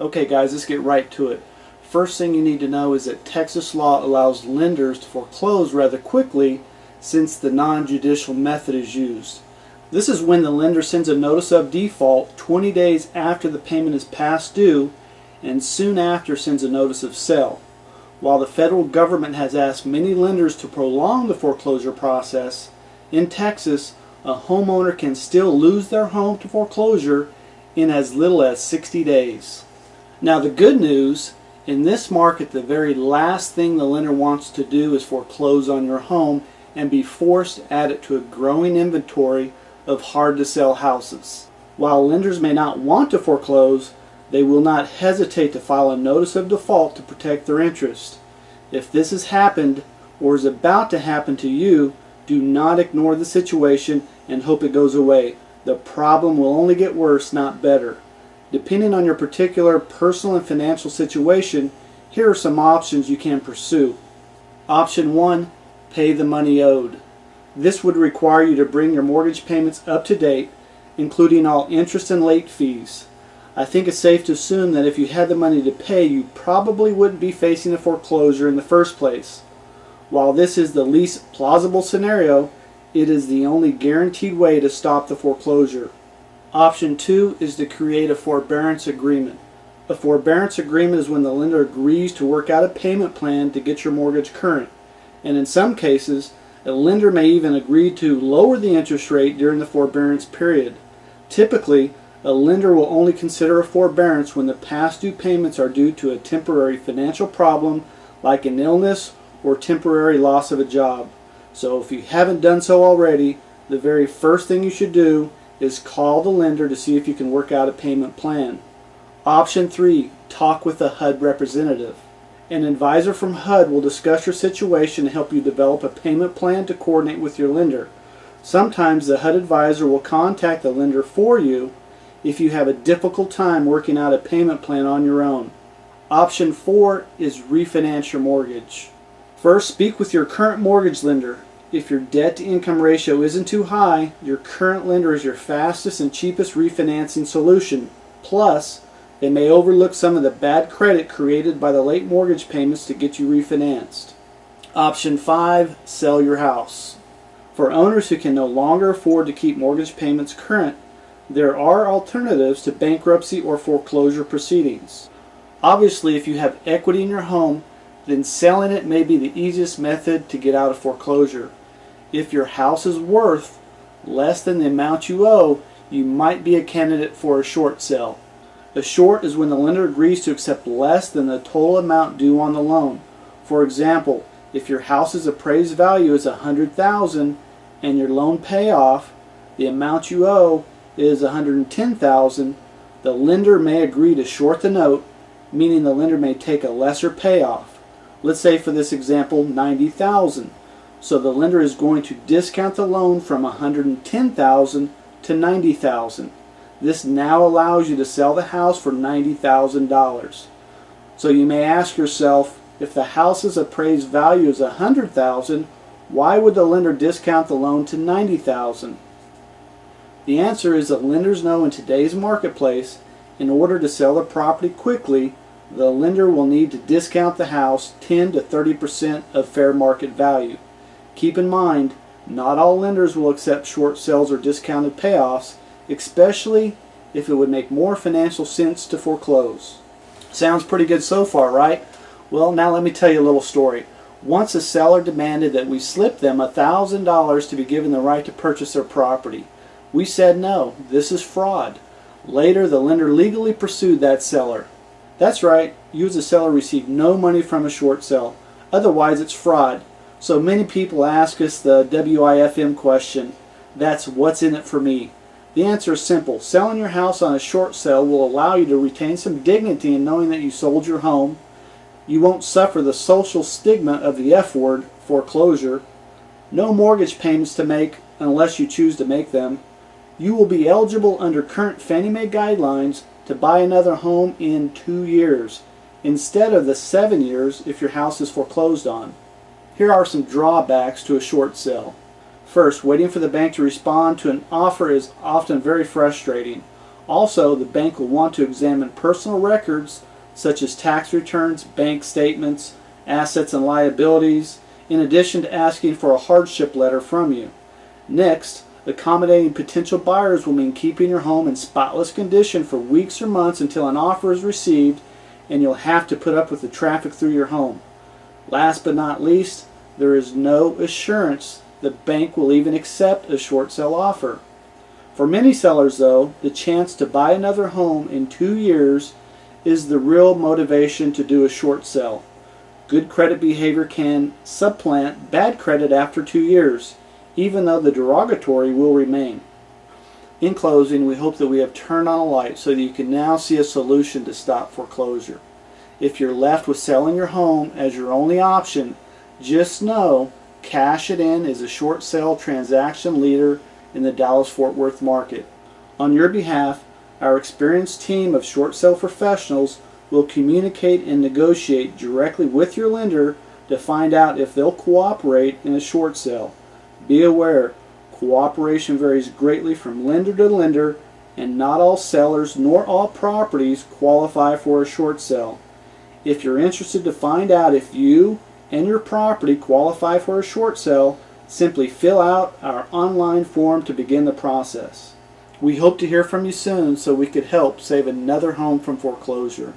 Okay guys, let's get right to it. First thing you need to know is that Texas law allows lenders to foreclose rather quickly since the non-judicial method is used. This is when the lender sends a notice of default 20 days after the payment is past due and soon after sends a notice of sale. While the federal government has asked many lenders to prolong the foreclosure process, in Texas, a homeowner can still lose their home to foreclosure in as little as 60 days. Now the good news, in this market the very last thing the lender wants to do is foreclose on your home and be forced to add it to a growing inventory of hard to sell houses. While lenders may not want to foreclose, they will not hesitate to file a notice of default to protect their interest. If this has happened or is about to happen to you, do not ignore the situation and hope it goes away. The problem will only get worse, not better. Depending on your particular personal and financial situation, here are some options you can pursue. Option 1, pay the money owed. This would require you to bring your mortgage payments up to date, including all interest and late fees. I think it's safe to assume that if you had the money to pay, you probably wouldn't be facing a foreclosure in the first place. While this is the least plausible scenario, it is the only guaranteed way to stop the foreclosure. Option 2 is to create a forbearance agreement. A forbearance agreement is when the lender agrees to work out a payment plan to get your mortgage current. And in some cases, a lender may even agree to lower the interest rate during the forbearance period. Typically, a lender will only consider a forbearance when the past due payments are due to a temporary financial problem like an illness or temporary loss of a job. So if you haven't done so already, the very first thing you should do is call the lender to see if you can work out a payment plan. Option 3, talk with a HUD representative. An advisor from HUD will discuss your situation and help you develop a payment plan to coordinate with your lender. Sometimes the HUD advisor will contact the lender for you if you have a difficult time working out a payment plan on your own. Option 4 is refinance your mortgage. First, speak with your current mortgage lender. If your debt-to-income ratio isn't too high, your current lender is your fastest and cheapest refinancing solution. Plus, they may overlook some of the bad credit created by the late mortgage payments to get you refinanced. Option 5, sell your house. For owners who can no longer afford to keep mortgage payments current, there are alternatives to bankruptcy or foreclosure proceedings. Obviously, if you have equity in your home, then selling it may be the easiest method to get out of foreclosure. If your house is worth less than the amount you owe, you might be a candidate for a short sale. A short is when the lender agrees to accept less than the total amount due on the loan. For example, if your house's appraised value is $100,000 and your loan payoff, the amount you owe is $110,000, the lender may agree to short the note, meaning the lender may take a lesser payoff. Let's say for this example $90,000. So the lender is going to discount the loan from $110,000 to $90,000. This now allows you to sell the house for $90,000. So you may ask yourself, if the house's appraised value is $100,000, why would the lender discount the loan to $90,000? The answer is that lenders know in today's marketplace, in order to sell the property quickly, the lender will need to discount the house 10 to 30% of fair market value. Keep in mind, not all lenders will accept short sales or discounted payoffs, especially if it would make more financial sense to foreclose. Sounds pretty good so far, right? Well, now let me tell you a little story. Once a seller demanded that we slip them $1,000 to be given the right to purchase their property. We said no, this is fraud. Later, the lender legally pursued that seller. That's right, you as a seller receive no money from a short sale. Otherwise, it's fraud. So many people ask us the WIFM question. That's what's in it for me. The answer is simple. Selling your house on a short sale will allow you to retain some dignity in knowing that you sold your home. You won't suffer the social stigma of the F word, foreclosure. No mortgage payments to make unless you choose to make them. You will be eligible under current Fannie Mae guidelines to buy another home in 2 years, instead of the 7 years if your house is foreclosed on. Here are some drawbacks to a short sale. First, waiting for the bank to respond to an offer is often very frustrating. Also, the bank will want to examine personal records such as tax returns, bank statements, assets and liabilities, in addition to asking for a hardship letter from you. Next, accommodating potential buyers will mean keeping your home in spotless condition for weeks or months until an offer is received, and you'll have to put up with the traffic through your home. Last but not least, there is no assurance the bank will even accept a short sale offer. For many sellers, though, the chance to buy another home in 2 years is the real motivation to do a short sale. Good credit behavior can supplant bad credit after 2 years, even though the derogatory will remain. In closing, we hope that we have turned on a light so that you can now see a solution to stop foreclosure. If you're left with selling your home as your only option, just know Cash It In is a short sale transaction leader in the Dallas-Fort Worth market. On your behalf, our experienced team of short sale professionals will communicate and negotiate directly with your lender to find out if they'll cooperate in a short sale. Be aware, cooperation varies greatly from lender to lender, and not all sellers nor all properties qualify for a short sale. If you're interested to find out if you and your property qualify for a short sale, simply fill out our online form to begin the process. We hope to hear from you soon so we could help save another home from foreclosure.